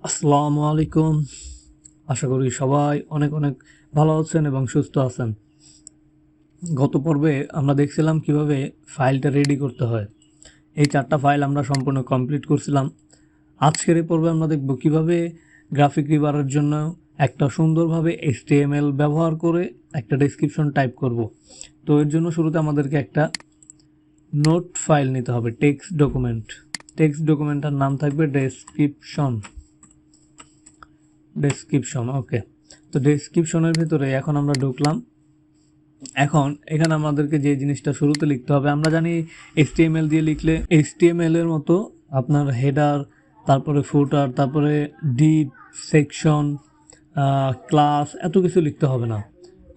আসসালামু আলাইকুম। আশা করি সবাই অনেক অনেক ভালো আছেন এবং সুস্থ আছেন। গত পর্বে আমরা দেখছিলাম কিভাবে ফাইলটা রেডি করতে হয়। এই 4টা ফাইল আমরা সম্পূর্ণ কমপ্লিট করছিলাম। আজকের এই পর্বে আমরা দেখব কিভাবে গ্রাফিক রিভারের জন্য একটা সুন্দরভাবে HTML ব্যবহার করে একটা ডেসক্রিপশন টাইপ করব। তো এর জন্য শুরুতে আমাদেরকে একটা নোট ফাইল নিতে হবে, টেক্সট ডকুমেন্ট। টেক্সট ডকুমেন্টটার নাম থাকবে ডেসক্রিপশন। ওকে, তো ডেসক্রিপশনের ভিতরে এখন আমরা ঢুকলাম। এখন এখানে আমাদেরকে যে জিনিসটা শুরুতে লিখতে হবে, আমরা জানি HTML দিয়ে লিখলে HTML এর মতো আপনার হেডার, তারপরে ফুটার, তারপরে ডিপ, সেকশন, ক্লাস এত কিছু লিখতে হবে না।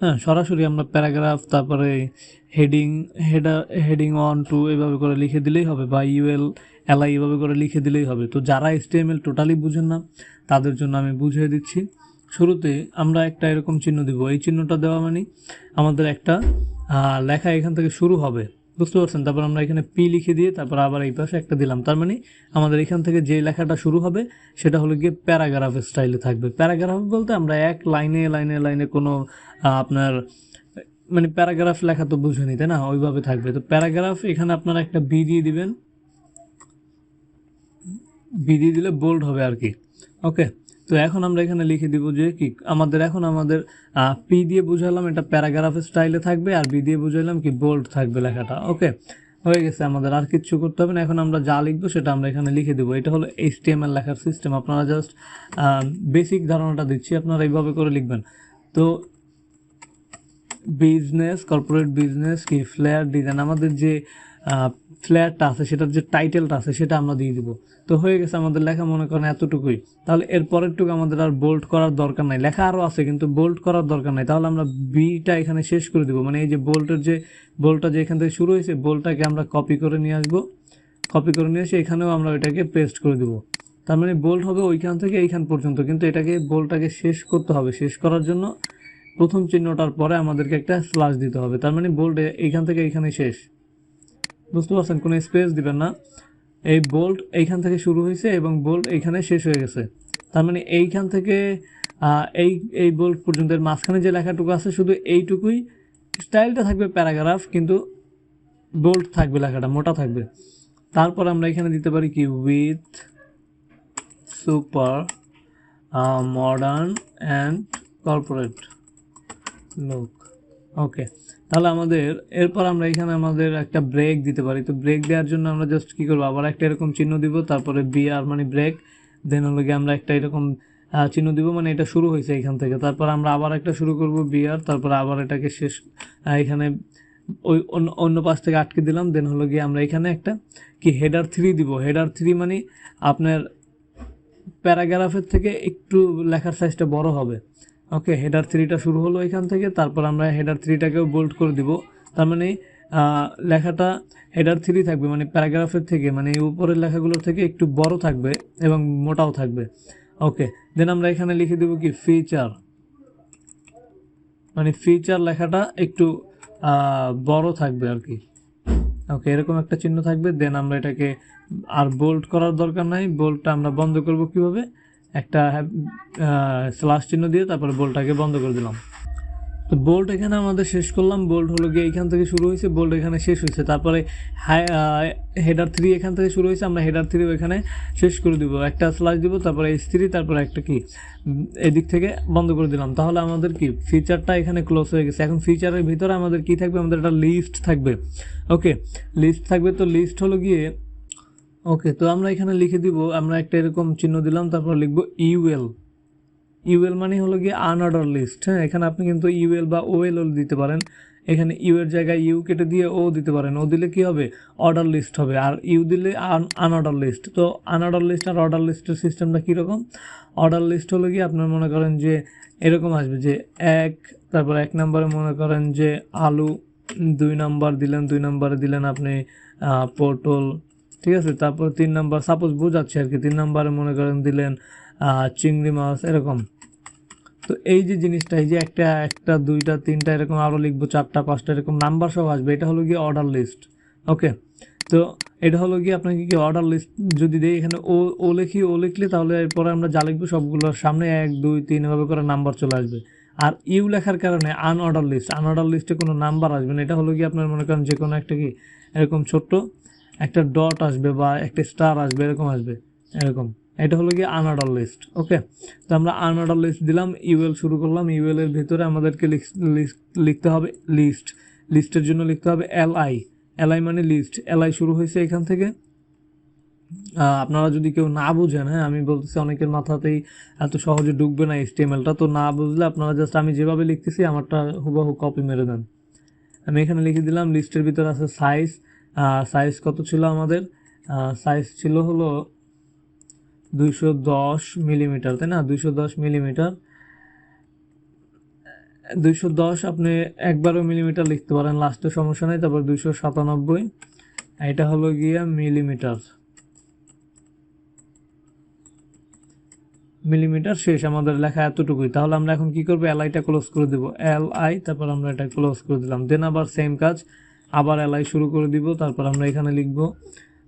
হ্যাঁ, সরাসরি আমরা প্যারাগ্রাফ, তারপরে হেডিং, হেডিং 1 2 এভাবে করে লিখে দিলেই হবে, বা এলআই এভাবে করে লিখে দিলেই হবে। তো যারা HTML টোটালি বুঝেন না তাদের জন্য আমি বুঝিয়ে দিচ্ছি। শুরুতে আমরা একটা এরকম চিহ্ন দিব। এই চিহ্নটা দেওয়া মানে আমাদের একটা লেখা এখান থেকে শুরু হবে, বুঝতে পারছেন? তারপর আমরা এখানে পি লিখে দিয়ে তারপর আবার এই পাশে একটা দিলাম। তার মানে আমাদের এখান থেকে যে লেখাটা শুরু হবে সেটা হলো গিয়ে প্যারাগ্রাফ স্টাইলে থাকবে। প্যারাগ্রাফ বলতে আমরা এক লাইনে লাইনে লাইনে কোনো আপনার মানে প্যারাগ্রাফ লেখা তো বুঝে নিতে না, ওইভাবে থাকবে। তো প্যারাগ্রাফ এখানে আপনারা একটা বি দিয়ে দিবেন। বি দিয়ে দিলে বোল্ড হবে আর কি। ওকে, তো এখন আমরা এখানে লিখে দিব যে কি আমাদের পি দিয়ে বুঝালাম এটা প্যারাগ্রাফ স্টাইলে থাকবে, আর বি দিয়ে বুঝাইলাম কি বোল্ড থাকবে লেখাটা। ওকে, হয়ে গেছে, আমাদের আর কিচ্ছু করতে হবে না। এখন আমরা যা লিখবো সেটা আমরা এখানে লিখে দেবো। এটা হলো HTML লেখার সিস্টেম। আপনারা জাস্ট বেসিক ধারণাটা দিচ্ছি, আপনারা এইভাবে করে লিখবেন। তো বিজনেস, কর্পোরেট বিজনেস কি ফ্লেয়ার ডিজাইন, আমাদের যে ফ্লেয়ারটা আছে সেটার যে টাইটেলটা আছে সেটা আমরা দিয়ে দিব। তো হয়ে গেছে আমাদের লেখা, মনে করেন এতটুকুই। তাহলে এর পরেরটুকু আমাদের আর বোল্ড করার দরকার নাই, লেখা আরও আছে কিন্তু বোল্ড করার দরকার নাই। তাহলে আমরা বিটা এখানে শেষ করে দিব, মানে এই যে বোল্ডটা যে এখান থেকে শুরু হয়েছে, বোল্ডটাকে আমরা কপি করে নিয়ে আসবো। কপি করে নিয়ে এসে এখানেও আমরা ওইটাকে পেস্ট করে দিব। তার মানে বোল্ড হবে ওইখান থেকে এইখান পর্যন্ত, কিন্তু এটাকে বোল্ডটাকে শেষ করতে হবে। শেষ করার জন্য প্রথম চিহ্নটার পরে আমাদেরকে একটা স্ল্যাশ দিতে হবে। তার মানে বোল্ড এইখান থেকে এইখানে শেষ, বুঝতে পারছেন? কোনো স্পেস দিবেন না। এই বোল্ড এইখান থেকে শুরু হয়েছে এবং বোল্ড এইখানে শেষ হয়ে গেছে। তার মানে এইখান থেকে এই এই বোল্ড পর্যন্ত এর মাঝখানে যে লেখাটুকু আছে শুধু এইটুকুই। স্টাইলটা থাকবে প্যারাগ্রাফ, কিন্তু বোল্ড থাকবে, লেখাটা মোটা থাকবে। তারপর আমরা এখানে দিতে পারি কি with super modern and corporate look. Okay, তাহলে আমাদের এরপর আমরা এখানে আমাদের একটা ব্রেক দিতে পারি। তো ব্রেক দেওয়ার জন্য আমরা জাস্ট কী করবো, আবার একটা এরকম চিহ্ন দিব, তারপরে বিআর মানে ব্রেক, দেন হলো গিয়ে আমরা একটা এরকম চিহ্ন দিব, মানে এটা শুরু হয়েছে এখান থেকে। তারপর আমরা আবার একটা শুরু করব বিআর, তারপরে আবার এটাকে শেষ এখানে ওই অন্য পাশ থেকে আটকে দিলাম। দেন হলো গিয়ে আমরা এখানে একটা কি হেডার 3 দিব। হেডার 3 মানে আপনার প্যারাগ্রাফের থেকে একটু লেখার সাইজটা বড় হবে। ওকে, হেডার 3টা শুরু হলো এখান থেকে, তারপর আমরা হেডার 3টাকেও বোল্ড করে দিব। তার মানে লেখাটা হেডার 3 থাকবে, মানে প্যারাগ্রাফের থেকে, মানে উপরের লেখাগুলোর থেকে একটু বড় থাকবে এবং মোটাও থাকবে। ওকে, দেন আমরা এখানে লিখে দেবো কি ফিচার, মানে ফিচার লেখাটা একটু বড় থাকবে আর কি। ওকে, এরকম একটা চিহ্ন থাকবে। দেন আমরা এটাকে আর বোল্ড করার দরকার নাই। বোল্ডটা আমরা বন্ধ করব কিভাবে, একটা স্ল্যাশ চিহ্ন দিয়ে তারপরে বোল্ডটাকে বন্ধ করে দিলাম। তো বোল্ড এখানে আমাদের শেষ করলাম। বোল্ড হলো গিয়ে এইখান থেকে শুরু হয়েছে, বোল্ড এখানে শেষ হয়েছে। তারপরে হেডার 3 এখান থেকে শুরু হয়েছে, আমরা হেডার 3 এখানে শেষ করে দিব, একটা স্ল্যাশ দিব, তারপরে H3, তারপরে একটা কি এদিক থেকে বন্ধ করে দিলাম। তাহলে আমাদের কি ফিচারটা এখানে ক্লোজ হয়ে গেছে। এখন ফিচারের ভিতরে আমাদের কি থাকবে, আমাদের একটা লিস্ট থাকবে। ওকে, লিস্ট থাকবে। তো লিস্ট হলো গিয়ে ওকে, তো আমরা এখানে লিখে দিব, আমরা একটা এরকম চিহ্ন দিলাম, তারপর লিখবো ইউএল মানে হলো গিয়ে আনঅর্ডার লিস্ট। হ্যাঁ, এখানে আপনি কিন্তু ইউএল বা ওএল দিতে পারেন। এখানে ইউ এর জায়গায় ইউ কেটে দিয়ে ও দিতে পারেন। ও দিলে কি হবে, অর্ডার লিস্ট হবে। আর ইউ দিলে আনঅর্ডার লিস্ট। তো আনঅর্ডার লিস্ট আর অর্ডার লিস্টের সিস্টেমটা কীরকম, অর্ডার লিস্ট হলো গিয়ে আপনার মনে করেন যে এরকম আসবে যে তারপর 1 নম্বরে মনে করেন যে আলু, 2 নম্বর দিলেন, 2 নম্বরে দিলেন আপনি পটল, ঠিক আছে। তারপর 3 নম্বর, সাপোজ বোঝাচ্ছে আর কি, 3 নম্বরে মনে করেন দিলেন চিংড়ি মাছ, এরকম। তো এই যে জিনিসটা, এই যে একটা একটা দুইটা তিনটা এরকম আরও লিখবো, 4টা 5টা এরকম নাম্বার সব আসবে, এটা হলো গিয়ে অর্ডার লিস্ট। ওকে, তো এটা হলো গিয়ে আপনাকে কি অর্ডার লিস্ট যদি দেই এখানে ও লিখলে তাহলে এরপরে আমরা যা লিখবো সবগুলোর সামনে 1 2 3 এভাবে করে নাম্বার চলে আসবে। আর ইউ লেখার কারণে আনঅর্ডার লিস্টে কোনো নাম্বার আসবে না। এটা হলো কি আপনার মনে করেন যে কোনো একটা কি এরকম ছোট্ট একটা ডট আসবে বা একটা স্টার আসবে, এরকম আসবে এরকম। এটা হলো কি আনঅর্ডার লিস্ট। ওকে, তো আমরা আনঅর্ডার লিস্ট দিলাম, ইউএল শুরু করলাম। ইউএল এর ভিতরে আমাদেরকে লিখতে হবে লিস্টের জন্য লিখতে হবে এলআই মানে লিস্ট। এলআই শুরু হয়েছে এখান থেকে। আপনারা যদি কেউ না বুঝেন, হ্যাঁ আমি বলতেছি অনেকের মাথাতেই এত সহজে ঢুকবে না এইচটিএমএলটা, তো না বুঝলে আপনারা জাস্ট আমি যেভাবে লিখতেছি আমারটা হুবহু কপি মেরে দেন। আমি এখানে লিখে দিলাম লিস্টের ভিতরে আছে সাইজ কত ছিল আমাদের, সাইজ ছিল হলো 210 মিলিমিটার, তাই না? 210 মিলিমিটার, 210 আপনি একবারও মিলিমিটার লিখতে পারেন, লাস্টে সমস্যা নেই। তারপর 297, এটা হলো গিয়া মিলিমিটার শেষ আমাদের লেখা এতটুকুই। তাহলে আমরা এখন কি করবো, এলআইটা ক্লোজ করে দিব, এলআই, তারপর আমরা এটা ক্লোজ করে দিলাম। দেন আবার সেম কাজ, আবার এলআই শুরু করে দিব। তারপর আমরা এখানে লিখবো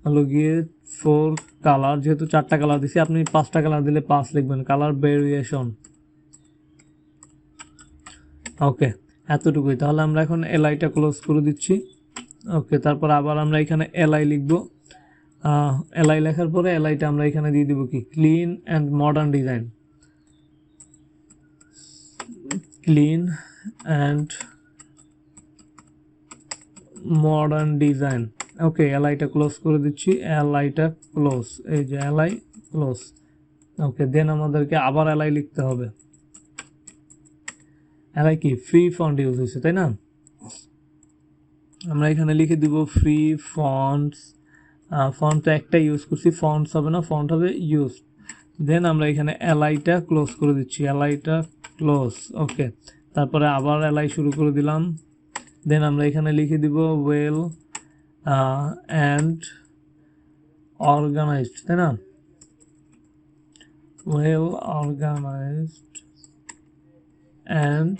হলো গিয়ে 4 কালার, যেহেতু 4টা কালার দিছি, আপনি 5টা কালার দিলে 5 লিখবেন, কালার ভেরিয়েশন। ওকে, এতটুকুই। তাহলে আমরা এখন এলআইটা ক্লোজ করে দিচ্ছি। ওকে, তারপর আবার আমরা এখানে এলআই লিখবো। এলআই লেখার পরে এলআইটা আমরা এখানে দিয়ে দিব কি, clean and modern design, clean and modern design. Okay, এলআইটা ক্লোজ করে দিচ্ছি, এলআইটা ক্লোজ, এই যে এলআই ক্লোজ। ওকে, দেন আমাদেরকে আবার এলআই লিখতে হবে। এলআই কি ফ্রি ফন্ট ইউজ হয়েছে, তাই না? আমরা এখানে লিখে দিব ফ্রি ফন্টস। ফন্ট তো একটা ইউজ করছি, ফন্টস হবে না, ফন্ট হবে ইউজ। দেন আমরা এখানে এলআইটা ক্লোজ করে দিচ্ছি, এলআইটা ক্লোজ। ওকে, তারপরে আবার এলআই শুরু করে দিলাম। দেন আমরা এখানে লিখে দিব ওয়েল অ্যান্ড অর্গানাইজড, তাই না? Well organized and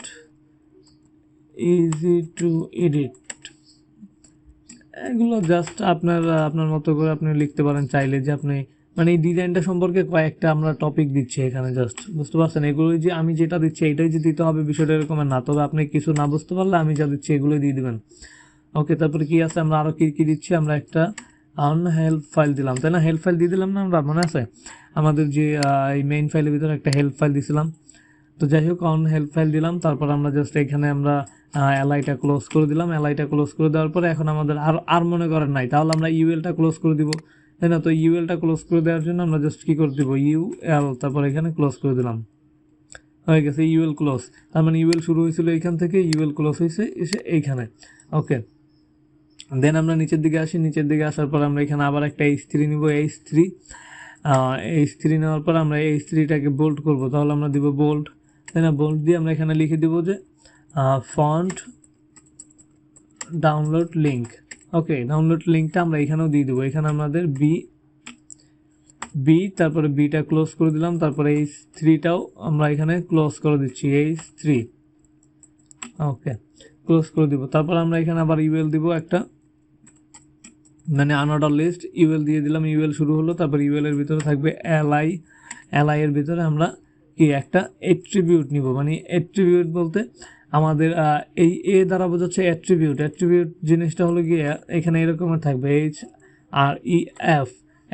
easy to edit. এগুলো জাস্ট আপনার মতো করে আপনি লিখতে পারেন চাইলে, যে আপনি মানে এই ডিজাইনটা সম্পর্কে কয়েকটা আমরা টপিক দিচ্ছি এখানে, জাস্ট বুঝতে পারছেন? এগুলোই যে আমি যেটা দিচ্ছি এটাই যে দিতে হবে বিষয়টা এরকম না, তবে আপনি কিছু না বুঝতে পারলে আমি যা দিচ্ছি এগুলোই দিয়ে দিবেন। ওকে, তারপরে কি আছে, আমরা আরও কি দিচ্ছি, আমরা একটা হেল্প ফাইল দিলাম, তাই না? হেল্প ফাইল দিয়ে দিলাম না আমরা, মনে আছে আমাদের যে এই মেইন ফাইলের ভিতরে একটা হেল্প ফাইল দিছিলাম। তো যাই হোক, হেল্প ফাইল দিলাম। তারপর আমরা জাস্ট এখানে আমরা এলআইটা ক্লোজ করে দিলাম। এলআইটা ক্লোজ করে দেওয়ার পরে এখন আমাদের আর মনে করেন নাই, তাহলে আমরা ইউএলটা ক্লোজ করে দিব, তাই না? তো ইউএলটা ক্লোজ করে দেওয়ার জন্য আমরা জাস্ট কি করে দিব, ইউএল, তারপর এখানে ক্লোজ করে দিলাম, হয়ে গেছে ইউএল ক্লোজ। তার মানে ইউএল শুরু হয়েছিল এইখান থেকে, ইউএল ক্লোজ হয়েছে এসে এইখানে। ওকে, দেন আমরা নিচের দিকে আসি। নিচের দিকে আসার পর আমরা এখানে আবার একটা H3 নিব, H3 নেওয়ার পর আমরা H3টাকে বোল্ড করব, তাহলে আমরা দিব বোল্ড, তাই না? বোল্ড দিয়ে আমরা এখানে লিখে দিব যে ফন্ট ডাউনলোড লিঙ্ক। ওকে, ডাউনলোড লিঙ্কটা আমরা এখানেও দিয়ে দেবো। এখানে আমাদের বি তারপরে বিটা ক্লোজ করে দিলাম, তারপরে H3টাও আমরা এখানে ক্লোজ করে দিচ্ছি, H3। ওকে, ক্লোজ করে দিব। তারপর আমরা এখানে আবার ইউএল দিব একটা, মানে আনঅর্ডার লিস্ট, ইউএল দিয়ে দিলাম। ইউএল শুরু হলো, তারপর ইউএল এর ভিতরে থাকবে এলআই। এলআই এর ভিতরে আমরা কি একটা অ্যাট্রিবিউট নিব, মানে অ্যাট্রিবিউট বলতে আমাদের এই এ দ্বারা বোঝাচ্ছে অ্যাট্রিবিউট। অ্যাট্রিবিউট জিনিসটা হলো গিয়ে এখানে এরকমের থাকবে,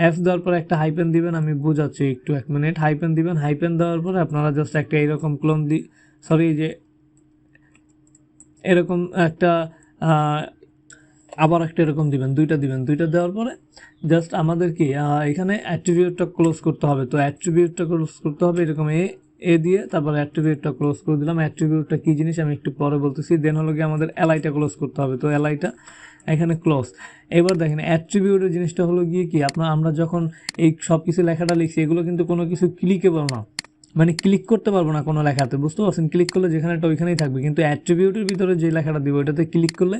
এফ দেওয়ার পরে একটা হাইপেন দিবেন, আমি বোঝাচ্ছি একটু, 1 মিনিট। হাইপেন দিবেন, হাইপেন দেওয়ার পরে আপনারা জাস্ট একটা এইরকম ক্লোন যে এরকম একটা আবার একটা এরকম দিবেন, দুইটা দেওয়ার পরে জাস্ট আমাদের কি এখানে অ্যাট্রিবিউটটা ক্লোজ করতে হবে। তো অ্যাট্রিবিউটটা ক্লোজ করতে হবে এরকম এ দিয়ে, তারপরে অ্যাট্রিবিউটটা ক্লোজ করে দিলাম। অ্যাট্রিবিউটটা কী জিনিস আমি একটু পরে বলতেছি। দেন হলো কি আমাদের এলআইটা ক্লোজ করতে হবে, তো এলআইটা এখানে ক্লোজ। এবার দেখেন অ্যাট্রিবিউটের জিনিসটা হলো গিয়ে কি, আমরা যখন এই সব কিছু লেখাটা লিখছি এগুলো কিন্তু কোনো কিছু ক্লিকেবল না, মানে ক্লিক করতে পারবো না কোনো লেখাতে, বুঝতে পারছেন? ক্লিক করলে যেখানেটা ওইখানেই থাকবে, কিন্তু অ্যাট্রিবিউটের ভিতরে যে লেখাটা দিব ওইটাতে ক্লিক করলে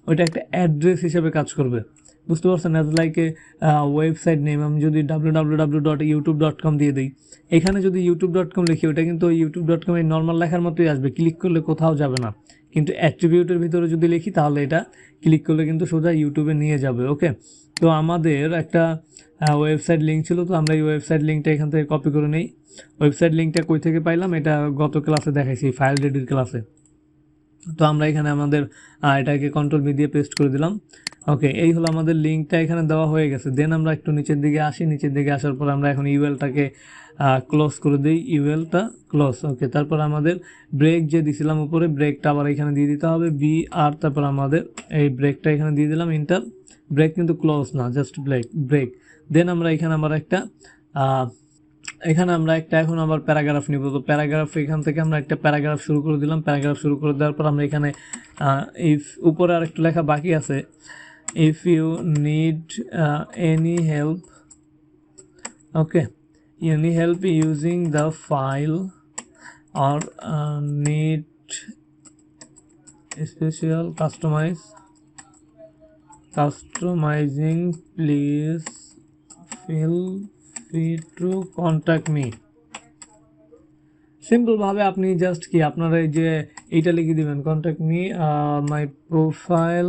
ওইটা একটা অ্যাড্রেস হিসেবে কাজ করবে, বুঝতে পারছেন? As like a website name. আমি যদি www.youtube.com দিয়ে দিই, এখানে যদি youtube.com লিখি ওইটা কিন্তু ওই youtube.com এই নর্মাল লেখার মতোই আসবে, ক্লিক করলে কোথাও যাবে না। কিন্তু অ্যাট্রিবিউটের ভিতরে যদি লিখি তাহলে এটা ক্লিক করলে কিন্তু সোজা ইউটিউবে নিয়ে যাবে। ওকে, তো আমাদের একটা ওয়েবসাইট লিঙ্ক ছিল, তো আমরা এই ওয়েবসাইট লিঙ্কটা এখান থেকে কপি করে নেই। ওয়েবসাইট লিঙ্কটা কই থেকে পাইলাম, এটা গত ক্লাসে দেখাইছি, ফাইল রেডির ক্লাসে। তো আমরা এখানে আমাদের এটাকে কন্ট্রোল ভি দিয়ে পেস্ট করে দিলাম। ওকে, এই হলো আমাদের লিঙ্কটা এখানে দেওয়া হয়ে গেছে। দেন আমরা একটু নিচের দিকে আসি, নিচের দিকে আসার পর আমরা এখন ইউএলটাকে ক্লোজ করে দিই, ইউএলটা ক্লোজ। ওকে, তারপর আমাদের ব্রেক যে দিছিলাম উপরে, ব্রেকটা আবার এখানে দিয়ে দিতে হবে, বি আর তারপর আমাদের এই ব্রেকটা এখানে দিয়ে দিলাম, ইন্টার। ব্রেক কিন্তু ক্লোজ না, জাস্ট ব্রেক। দেন আমরা এখানে আবার একটা এখন আবার প্যারাগ্রাফ নিব। তো প্যারাগ্রাফ এখান থেকে আমরা একটা প্যারাগ্রাফ শুরু করে দিলাম। প্যারাগ্রাফ শুরু করে দেওয়ার পর আমরা এখানে ইফ উপরে আর একটু লেখা বাকি আছে, if you need any help, okay, any help using the file or need special customizing, please feel free to contact me. Simple ভাবে আপনি জাস্ট কি আপনার এই যে এইটা লিখে দিবেন, কন্ট্যাক্ট মি, মাই প্রোফাইল,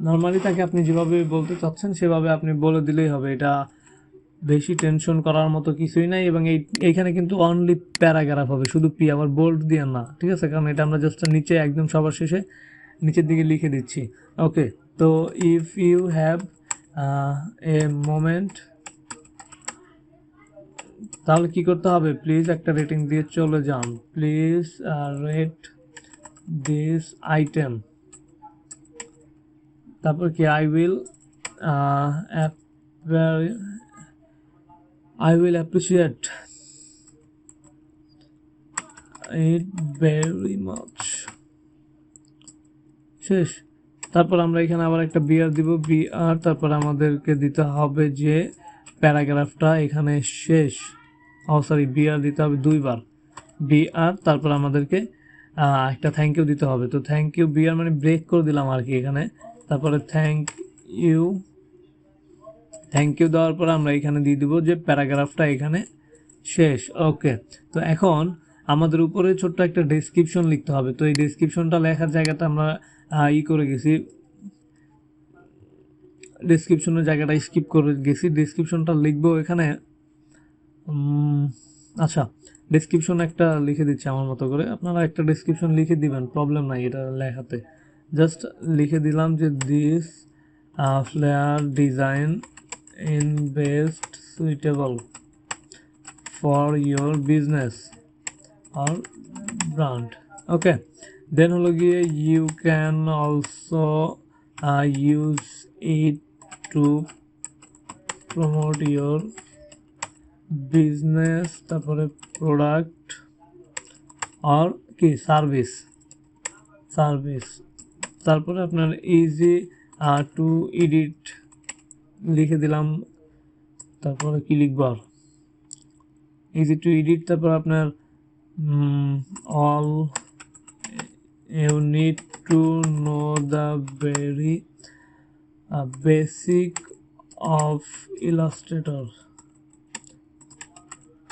নর্মালি তাকে আপনি যেভাবে বলতে চাচ্ছেন সেভাবে আপনি বলে দিলেই হবে। এটা বেশি টেনশন করার মতো কিছুই নাই। এবং এইখানে কিন্তু অনলি প্যারাগ্রাফ হবে, শুধু পি, আবার বোল্ড দিয়ে না, ঠিক আছে? কারণ এটা আমরা জাস্ট নিচে একদম সবার শেষে নিচের দিকে লিখে দিচ্ছি। ওকে, তো if you have a moment, তাহলে কি করতে হবে? প্লিজ একটা রেটিং দিয়ে চলে যান, প্লিজ রেট দিস আইটেম। তারপর কি, I will appreciate it very much। শেষ। তারপর আমরা এখানে আবার একটা বিআর দিব, বিআর, তারপর আমাদেরকে দিতে হবে যে প্যারাগ্রাফটা এখানে শেষ। সরি, বিআর দিতে হবে দুইবার, বিআর, তারপর আমাদেরকে একটা থ্যাংক ইউ দিতে হবে। তো থ্যাংক ইউ, বিআর মানে ব্রেক করে দিলাম আর কি এখানে। তারপরে থ্যাংক ইউ দেওয়ার পর আমরা এখানে দিয়ে দিব যে প্যারাগ্রাফটা এখানে শেষ। ওকে, তো এখন আমাদের উপরে ছোট্ট একটা ডেসক্রিপশন লিখতে হবে। তো এই ডেসক্রিপশনটা লেখার জায়গাটা আমরা করে গেছি, ডেসক্রিপশনের জায়গাটা স্কিপ করে গেছি। ডেসক্রিপশনটা লিখবো এখানে, আচ্ছা, ডেসক্রিপশন একটা লিখে দিচ্ছি আমার মতো করে, আপনারা একটা ডেসক্রিপশন লিখে দিবেন, প্রবলেম নাই এটা লেখাতে। জাস্ট লিখে দিলাম যে this flair design in best suitable for your business or brand. Okay, then হলো গিয়ে you can also use it to promote your business, তারপরে product or কি সার্ভিস, তারপরে আপনার easy to edit লিখে দিলাম। তারপরে কি লিখব, ইজি টু এডিট, তারপর আপনার all you need to know the very basic of illustrator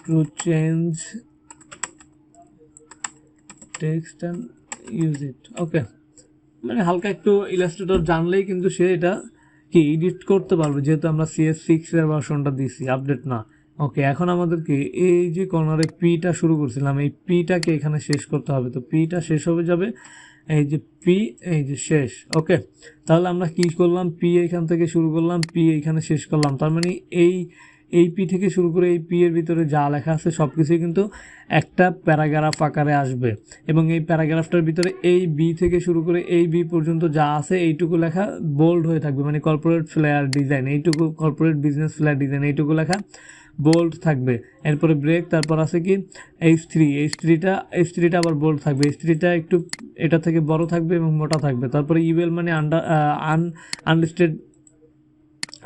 to change text and use it. Okay, মানে হালকা একটু ইলাস্ট্রেটর জানলেই কিন্তু সে এটা কি এডিট করতে পারবে, যেহেতু আমরা CS6 এর ভার্সনটা দিছি, আপডেট না। ওকে, এখন আমাদেরকে এই যে কর্নারে পিটা শুরু করছিলাম, এই পিটাকে এখানে শেষ করতে হবে। তো পিটা শেষ হয়ে যাবে, এই যে পি, এই যে শেষ। ওকে, তাহলে আমরা কি করলাম, পি এখান থেকে শুরু করলাম, পি এখানে শেষ করলাম। তার মানে এই পি থেকে শুরু করে এই পি এর ভিতরে যা লেখা আছে সব কিছুই কিন্তু একটা প্যারাগ্রাফ আকারে আসবে। এবং এই প্যারাগ্রাফটার ভিতরে এই বি থেকে শুরু করে এই বি পর্যন্ত যা আছে এইটুকু লেখা বোল্ড হয়ে থাকবে, মানে কর্পোরেট ফ্লেয়ার ডিজাইন, এইটুকু কর্পোরেট বিজনেস ফ্লেয়ার ডিজাইন, এইটুকু লেখা বোল্ড থাকবে। এরপরে ব্রেক, তারপর আছে কি H3টা আবার বোল্ড থাকবে, H3টা একটু এটা থেকে বড় থাকবে এবং মোটা থাকবে। তারপরে ইউএল মানে আনলিস্টেড,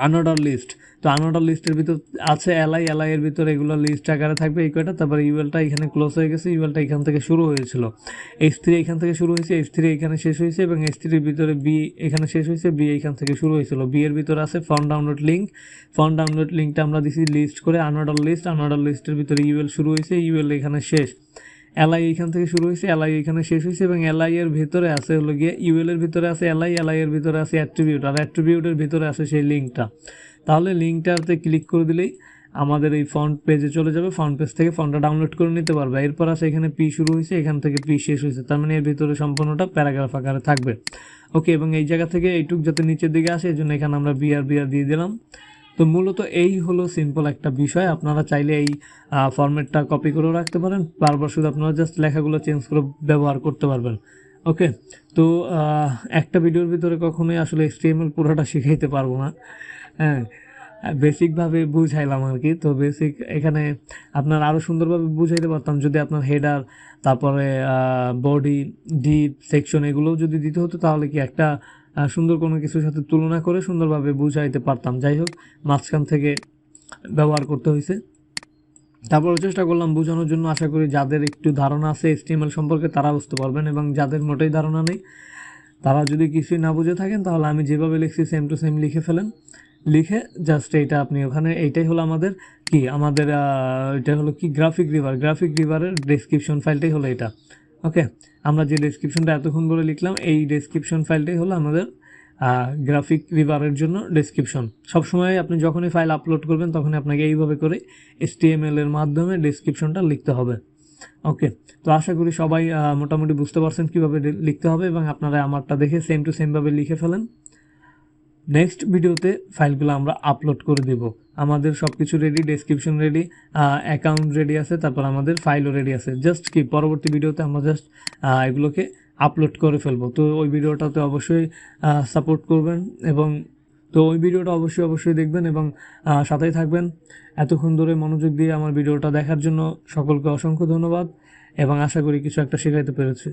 আনঅর্ডার লিস্ট। তো আনঅর্ডার লিস্টের ভিতর আছে এলআই এর ভিতর এগুলো লিস্ট আকারে থাকবে এই কয়টা। তারপরে ইউএলটা এখানে ক্লোজ হয়ে গেছে, ইউএলটা এখান থেকে শুরু হয়েছিল, H3 এখান থেকে শুরু হয়েছে, H3 এখানে শেষ হয়েছে, এবং H3-র ভিতরে বি এখানে শেষ হয়েছে, বি এখান থেকে শুরু হয়েছিল। বি এর ভিতরে আছে ফন্ট ডাউনলোড লিঙ্কটা আমরা দিছি লিস্ট করে আনঅর্ডার লিস্টের ভিতরে ইউএল শুরু হয়েছে, ইউএল এখানে শেষ। এলআই এখান থেকে শুরু হয়েছে, এলআই এখানে শেষ হয়েছে, এবং এলআই এর ভিতরে আছে হলো গিয়ে ইউএল এর ভিতরে আছে এলআই, এলআই এর ভিতরে আছে অ্যাট্রিবিউট, আর অ্যাট্রিবিউটের ভিতরে আছে সেই লিঙ্কটা। তাহলে লিঙ্কটাতে ক্লিক করে দিলেই আমাদের এই ফন্ট পেজে চলে যাবে, ফন্ট পেজ থেকে ফন্টটা ডাউনলোড করে নিতে পারবে। এরপর আছে এখানে পি শুরু হয়েছে, এখান থেকে পি শেষ হয়েছে, তার মানে এর ভিতরে সম্পূর্ণটা প্যারাগ্রাফ আকারে থাকবে। ওকে, এবং এই জায়গা থেকে এইটুক যাতে নিচের দিকে আসে, এই জন্য এখানে আমরা বিআর দিয়ে দিলাম। তো মূলত এই হলো সিম্পল একটা বিষয়। আপনারা চাইলে এই ফরম্যাটটা কপি করেও রাখতে পারেন, বারবার শুধু আপনারা জাস্ট লেখাগুলো চেঞ্জ করে ব্যবহার করতে পারবেন। ওকে, তো একটা ভিডিওর ভিতরে কখনোই আসলে HTML পুরোটা শিখাইতে পারবো না, হ্যাঁ, বেসিকভাবে বুঝাইলাম আর কি। তো বেসিক এখানে আপনার আরও সুন্দরভাবে বুঝাইতে পারতাম যদি আপনার হেডার, তারপরে বডি, ডিপ, সেকশন এগুলোও যদি দিতে হতো, তাহলে কি একটা সুন্দর কোনো কিছুর সাথে তুলনা করে সুন্দরভাবে বুঝাইতে পারতাম। যাই হোক, মাঝখান থেকে ব্যবহার করতে হয়েছে। তারপরে চেষ্টা করলাম বোঝানোর জন্য। আশা করি যাদের একটু ধারণা আছে HTML সম্পর্কে তারা বুঝতে পারবেন, এবং যাদের মোটেই ধারণা নেই তারা যদি কিছুই না বুঝে থাকেন, তাহলে আমি যেভাবে লিখছি সেম টু সেম লিখে ফেলেন। লিখে জাস্ট এইটা আপনি ওখানে, এইটাই হলো আমাদের কি, আমাদের এটা হলো কি গ্রাফিক রিভার, গ্রাফিক রিভারের ডেসক্রিপশন ফাইলটাই হলো এটা। ওকে, আমরা যে ডেসক্রিপশনটা এতক্ষণ ধরে লিখলাম, এই ডেসক্রিপশন ফাইলটাই হলো আমাদের গ্রাফিক রিভারের জন্য ডেসক্রিপশন। সবসময় আপনি যখনই ফাইল আপলোড করবেন তখনই আপনাকে এইভাবে করে HTML এর মাধ্যমে ডেসক্রিপশনটা লিখতে হবে। ওকে, তো আশা করি সবাই মোটামুটি বুঝতে পারছেন কীভাবে লিখতে হবে, এবং আপনারা আমারটা দেখে সেম টু সেমভাবে লিখে ফেলেন। নেক্সট ভিডিওতে ফাইলগুলো আমরা আপলোড করে দেব। আমাদের সব কিছু ready, description ready, account ready আছে, তারপর আমাদের ফাইলও রেডি আছে। জাস্ট কি পরবর্তী ভিডিওতে আমরা জাস্ট এগুলোকে আপলোড করে ফেলবো। তো ওই ভিডিওটাতে অবশ্যই সাপোর্ট করবেন, এবং তো ওই ভিডিওটা অবশ্যই দেখবেন এবং সাথেই থাকবেন। এতক্ষণ ধরে মনোযোগ দিয়ে আমার ভিডিওটা দেখার জন্য সকলকে অসংখ্য ধন্যবাদ, এবং আশা করি কিছু একটা শেখাইতে পেরেছি।